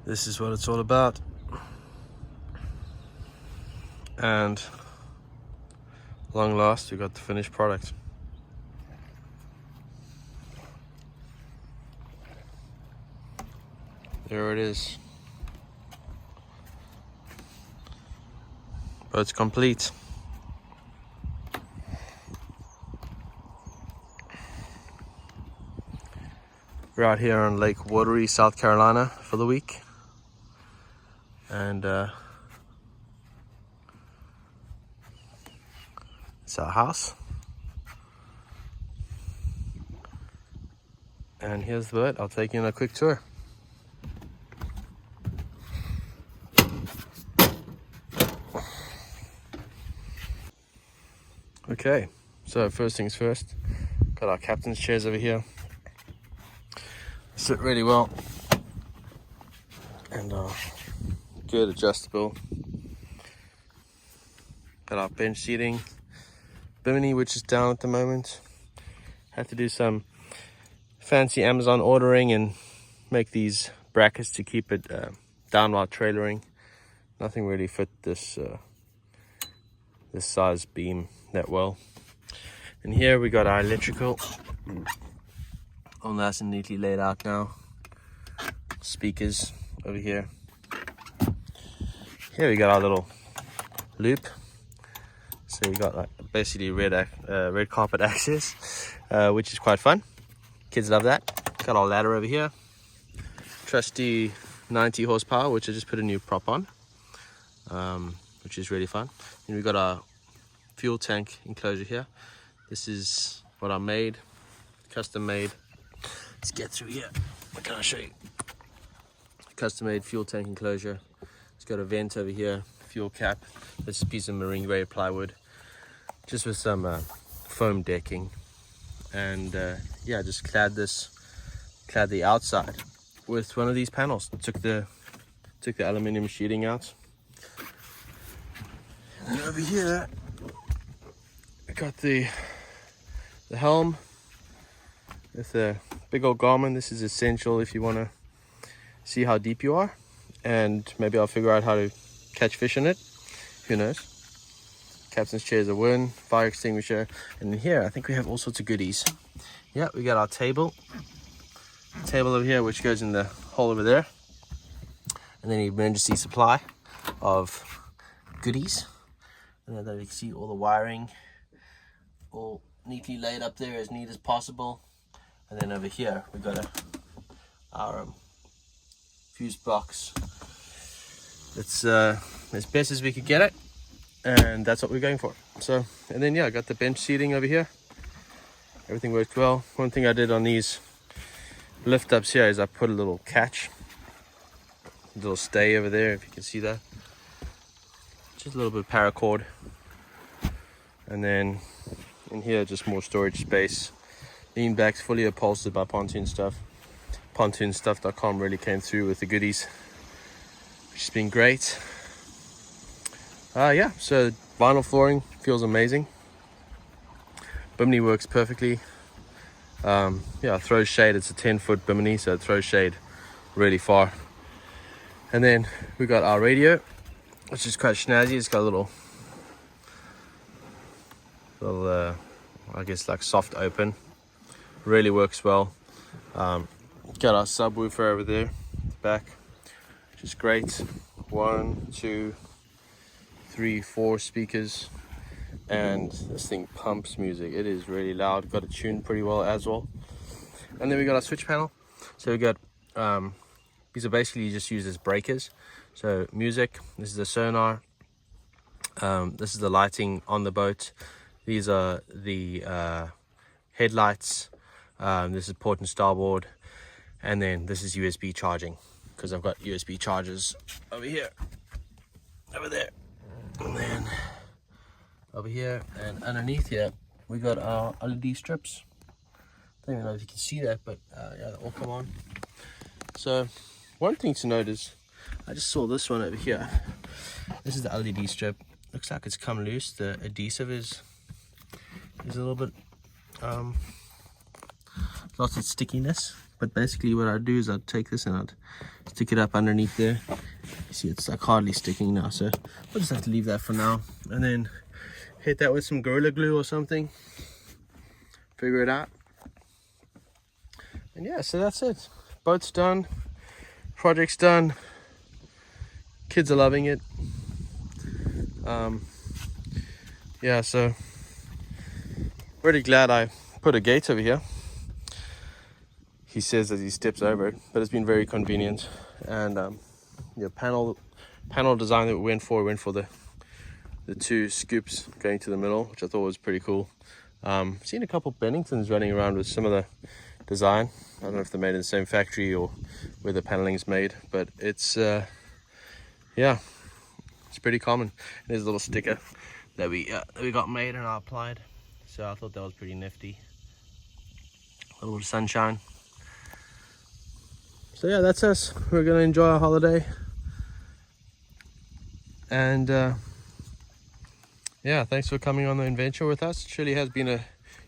This is what it's all about. And long last, we got the finished product. There it is. But it's complete. We're out here on Lake Watery, South Carolina for the week. And it's our house. And here's the boat. I'll take you on a quick tour. Okay, so first things first, got our captain's chairs over here. Sit really well and good adjustable. Got our bench seating, bimini which is down at the moment. Had to do some fancy Amazon ordering and make these brackets to keep it down while trailering. Nothing really fit this this size beam that well. And here we got our electrical, all nice and neatly laid out now. Speakers over here. Here we got our little loop. So we got like basically red carpet access, which is quite fun. Kids love that. Got our ladder over here. Trusty 90 horsepower, which I just put a new prop on, which is really fun. And we got our fuel tank enclosure here. This is what I made, custom made. Let's get through here. What can I show you? Custom made fuel tank enclosure. It's got a vent over here, fuel cap. This is a piece of marine grade plywood, just with some foam decking. And yeah, just clad the outside with one of these panels. Took the aluminium sheeting out. And then over here, I got the helm with a big old Garmin. This is essential if you want to see how deep you are, and maybe I'll figure out how to catch fish in it. Who knows? Captain's chair is a win, fire extinguisher, and in here I think we have all sorts of goodies. Yeah, we got our table over here, which goes in the hole over there, and then emergency supply of goodies. And then you can see all the wiring all neatly laid up there, as neat as possible. And then over here we got our fuse box. It's as best as we could get it, and that's what we're going for. So, and then yeah, I got the bench seating over here. Everything worked well. One thing I did on these lift ups here is I put a little catch, a little stay over there, if you can see that. Just a little bit of paracord. And then in here, just more storage space. Lean backs, fully upholstered by Pontoon Stuff. Pontoonstuff.com really came through with the goodies, which has been great. Yeah, so vinyl flooring feels amazing. Bimini works perfectly. Yeah, throws shade. It's a 10-foot bimini, so it throws shade really far. And then we got our radio, which is quite snazzy. It's got a little I guess like soft open. Really works well. Got our subwoofer over there at the back, which is great. 1, 2, 3, 4 speakers, and this thing pumps music. It is really loud. Got it tuned pretty well as well. And then we got our switch panel. So we got these are basically just used as breakers. So music, this is the sonar, this is the lighting on the boat, these are the headlights, this is port and starboard, and then this is USB charging, because I've got USB chargers over here, over there, and then over here, and underneath here we got our LED strips. I don't even know if you can see that, but yeah, they all come on. So one thing to note is I just saw this one over here. This is the LED strip. Looks like it's come loose. The adhesive is a little bit lots of stickiness, But basically what I'd do is I'd take this and I'd stick it up underneath there. You see it's like hardly sticking now, so we'll just have to leave that for now, and then hit that with some Gorilla Glue or something, figure it out. And yeah, so that's it. Boat's done, project's done, kids are loving it. Yeah, so really glad I put a gate over here. He says that he steps over it, but it's been very convenient. And the panel design that we went for the two scoops going to the middle, which I thought was pretty cool. Seen a couple Benningtons running around with some of the design. I don't know if they're made in the same factory or where the paneling is made, but it's yeah, it's pretty common. There's a little sticker that we got made and I applied, so I thought that was pretty nifty. A little bit of sunshine. So yeah, that's us. We're gonna enjoy our holiday, and yeah, thanks for coming on the adventure with us. It surely has been a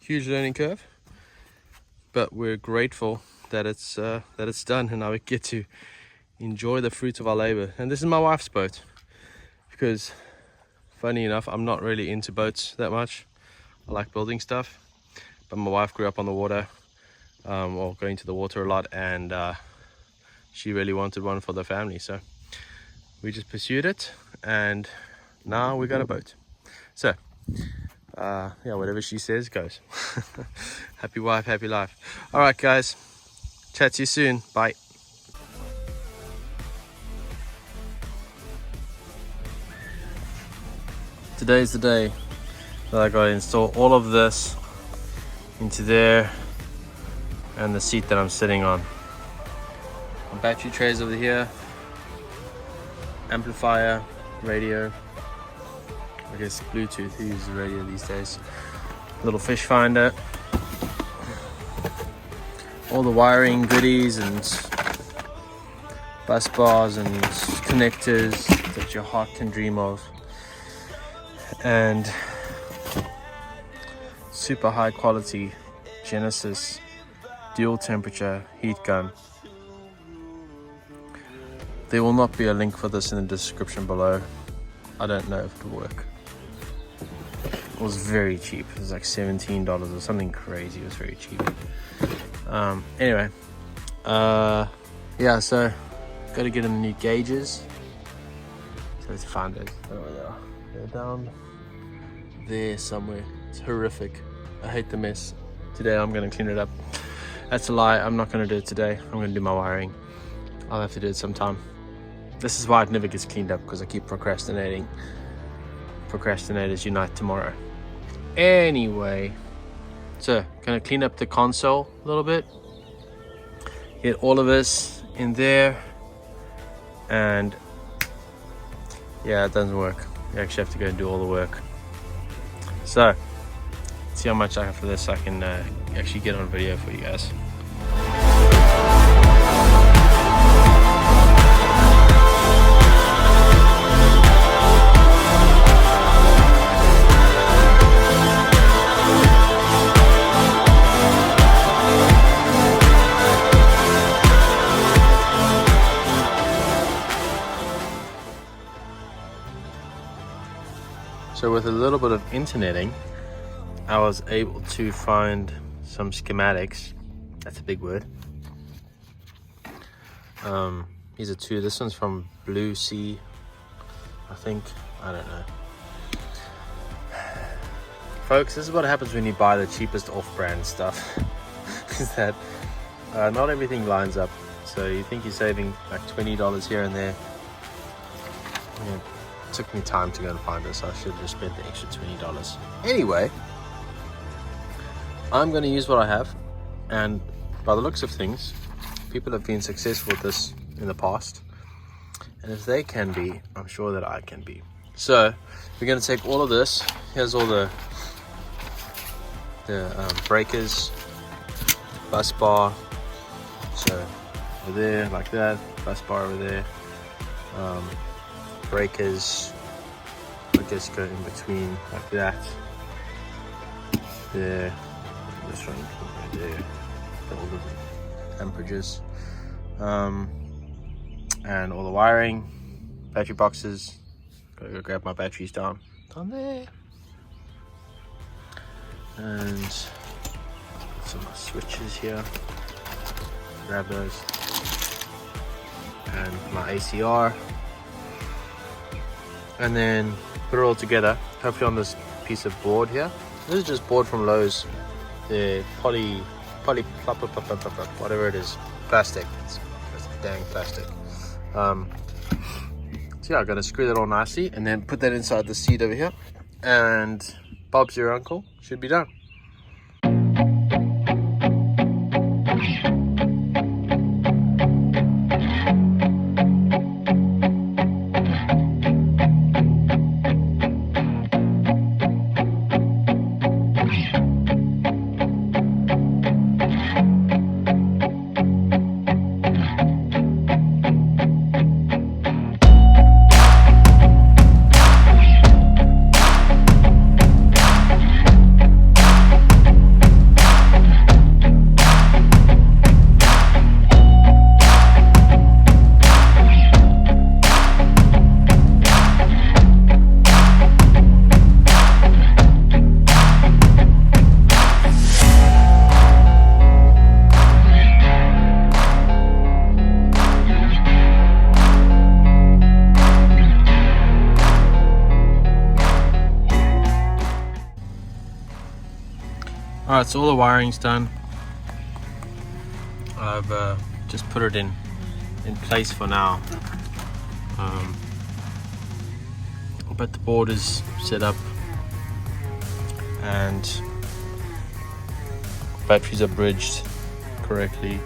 huge learning curve, but we're grateful that it's done, and now we get to enjoy the fruits of our labor. And this is my wife's boat, because funny enough, I'm not really into boats that much. I like building stuff, but my wife grew up on the water, or going to the water a lot, and she really wanted one for the family, so we just pursued it, and now we got a boat. So yeah, whatever she says goes. Happy wife, happy life. All right guys, chat to you soon. Bye. Today's the day that I got to install all of this into there, and the seat that I'm sitting on. My battery trays over here, amplifier, radio, I guess Bluetooth, who uses radio these days, little fish finder, all the wiring goodies and bus bars and connectors that your heart can dream of, and super high quality Genesis dual temperature heat gun. There will not be a link for this in the description below. I don't know if it'll work. It was very cheap. It was like $17 or something crazy. It was very cheap. Anyway, yeah, so got to get in the new gauges. So let's find those. Oh yeah, they're down there somewhere. It's horrific. I hate the mess. Today I'm going to clean it up. That's a lie. I'm not going to do it today. I'm going to do my wiring. I'll have to do it sometime. This is why it never gets cleaned up, because I keep procrastinating. Procrastinators unite tomorrow. Anyway, so gonna clean up the console a little bit, get all of this in there, and yeah, it doesn't work. You actually have to go and do all the work. So see how much I have for this. I can actually get on video for you guys. So with a little bit of interneting, I was able to find some schematics. That's a big word. These are two. This one's from Blue Sea, I think. I don't know. Folks, this is what happens when you buy the cheapest off-brand stuff. Is that not everything lines up. So you think you're saving like $20 here and there. Yeah. It took me time to go and find this. I should have just spent the extra $20. Anyway, I'm going to use what I have, and by the looks of things, people have been successful with this in the past, and if they can be, I'm sure that I can be. So we're going to take all of this. Here's all the breakers, bus bar, so over there like that, bus bar over there, breakers, I guess go in between like that, there, this one right there, amperages, and all the wiring, battery boxes. Gotta go grab my batteries down there, and some switches here. Grab those, and my ACR, and then put it all together. Hopefully on this piece of board here. This is just board from Lowe's. The poly whatever it is, plastic. It's dang plastic. So yeah, I'm gonna screw that all nicely and then put that inside the seat over here, and Bob's your uncle should be done. Alright, so all the wiring's done. I've just put it in place for now. But the board is set up and batteries are bridged correctly.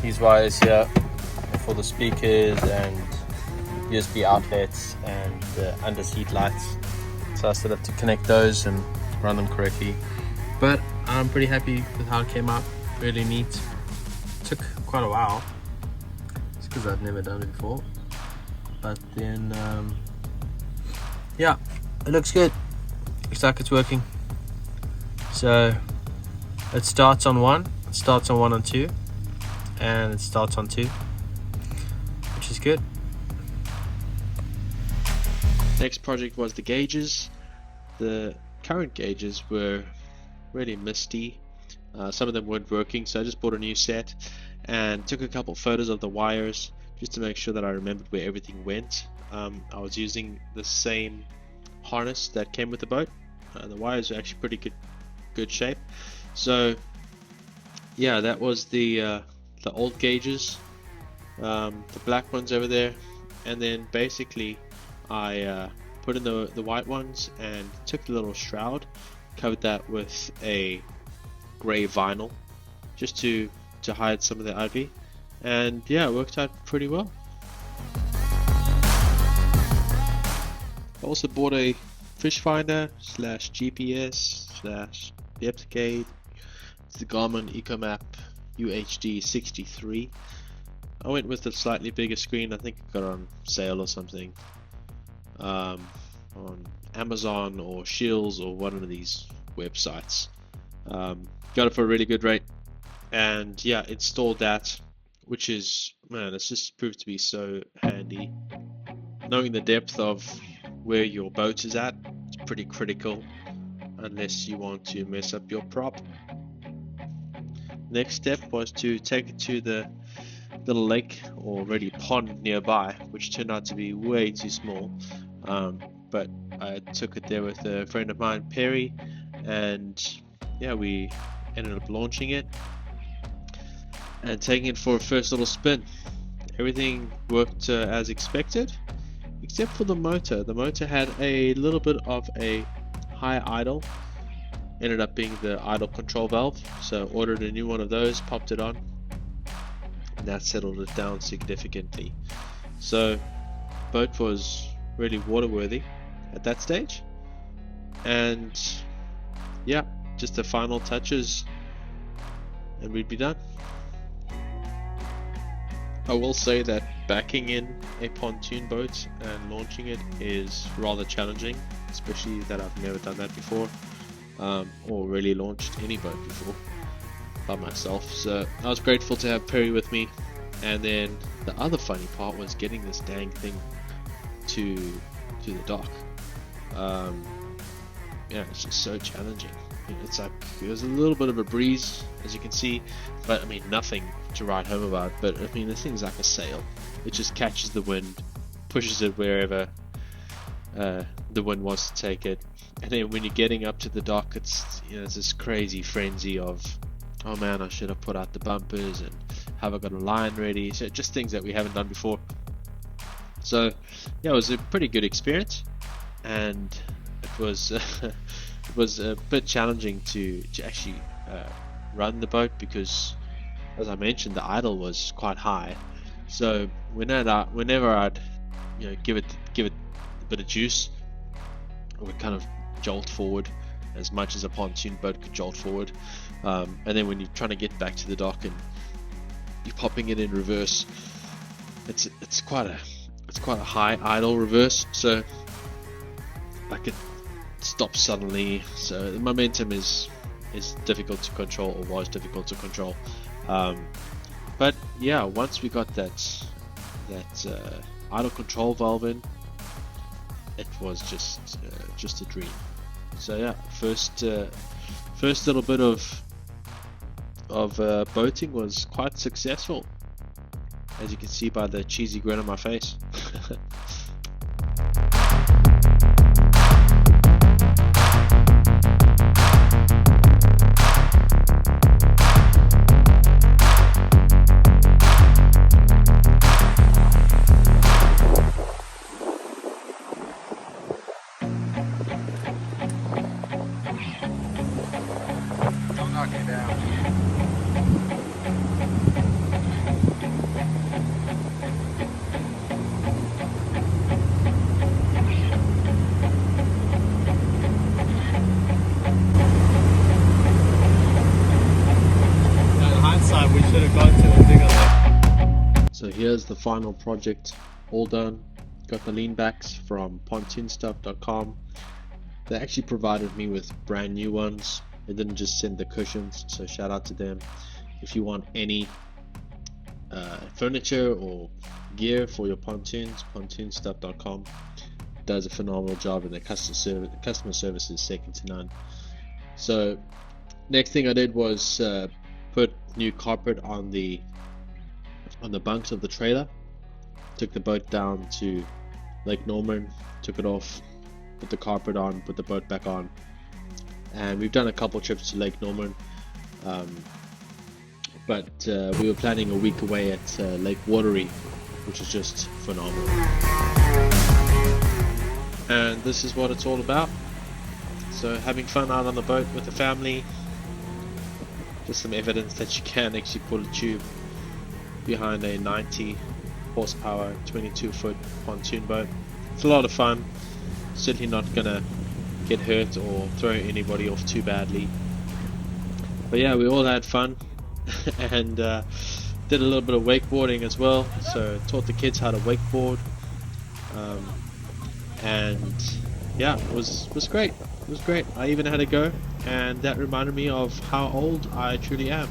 These wires here are for the speakers and USB outlets and the under seat lights. So I still have to connect those and run them correctly. But I'm pretty happy with how it came out. Really neat. Took quite a while. It's because I've never done it before. But then, yeah, it looks good. Looks like it's working. So it starts on 1, it starts on 1 and 2, and it starts on 2, which is good. Next project was the gauges. The current gauges were really misty. Some of them weren't working, so I just bought a new set and took a couple photos of the wires just to make sure that I remembered where everything went. I was using the same harness that came with the boat. The wires are actually pretty good shape. So yeah, that was the old gauges, the black ones over there, and then basically I put in the white ones and took the little shroud, covered that with a grey vinyl just to hide some of the ugly, and yeah, it worked out pretty well. I also bought a fish finder / GPS / depth gauge. It's the Garmin EcoMap UHD 63. I went with a slightly bigger screen. I think it got on sale or something on Amazon or Shields or one of these websites. Got it for a really good rate, and yeah, installed that, which is, man, it's just proved to be so handy. Knowing the depth of where your boat is at, it's pretty critical unless you want to mess up your prop. Next step was to take it to the little lake or really pond nearby, which turned out to be way too small, but I took it there with a friend of mine, Perry, and yeah, we ended up launching it and taking it for a first little spin. Everything worked as expected, except for the motor. The motor had a little bit of a high idle, ended up being the idle control valve, so ordered a new one of those, popped it on, and that settled it down significantly. So boat was really waterworthy at that stage, and yeah, just the final touches and we'd be done. I will say that backing in a pontoon boat and launching it is rather challenging, especially that I've never done that before, or really launched any boat before. by myself. So I was grateful to have Perry with me. And then the other funny part was getting this dang thing to the dock. Yeah, it's just so challenging. It's like there's a little bit of a breeze, as you can see, but I mean nothing to write home about. But I mean this thing's like a sail. It just catches the wind, pushes it wherever the wind wants to take it, and then when you're getting up to the dock, it's it's this crazy frenzy of, oh man, I should have put out the bumpers, and have I got a line ready? So just things that we haven't done before. So yeah, it was a pretty good experience, and it was it was a bit challenging to actually run the boat because, as I mentioned, the idle was quite high. So whenever I'd give it a bit of juice, it would kind of jolt forward as much as a pontoon boat could jolt forward. And then when you're trying to get back to the dock and you're popping it in reverse, it's quite a high idle reverse. So like it stops suddenly. So the momentum is difficult to control, or was difficult to control. But yeah, once we got that idle control valve in, it was just a dream. So yeah, first little bit of boating was quite successful, as you can see by the cheesy grin on my face. Don't knock it down. We should have gone to a bigger lake. So here's the final project, all done. Got the lean backs from pontoonstuff.com. They actually provided me with brand new ones. They didn't just send the cushions, so shout out to them. If you want any furniture or gear for your pontoons, pontoonstuff.com does a phenomenal job, and their customer service is second to none. So next thing I did was put new carpet on the bunks of the trailer. Took the boat down to Lake Norman, took it off, put the carpet on, put the boat back on, and we've done a couple trips to Lake Norman, but we were planning a week away at Lake Watery, which is just phenomenal. And this is what it's all about. So having fun out on the boat with the family. Just some evidence that you can actually pull a tube behind a 90 horsepower 22-foot pontoon boat. It's a lot of fun. Certainly not gonna get hurt or throw anybody off too badly. But yeah, we all had fun and did a little bit of wakeboarding as well. So taught the kids how to wakeboard, and yeah, it was great. It was great. I even had a go, and that reminded me of how old I truly am.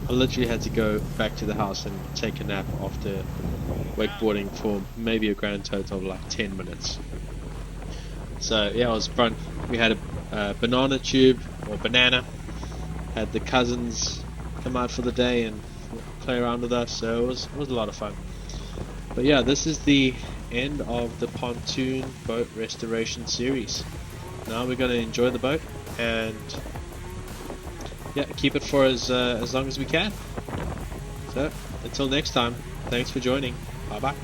I literally had to go back to the house and take a nap after wakeboarding for maybe a grand total of like 10 minutes. So yeah, it was fun. We had a banana tube, or banana. Had the cousins come out for the day and play around with us, so it was a lot of fun. But yeah, this is the end of the pontoon boat restoration series. Now we're going to enjoy the boat and yeah, keep it for as long as we can. So until next time, thanks for joining. Bye bye.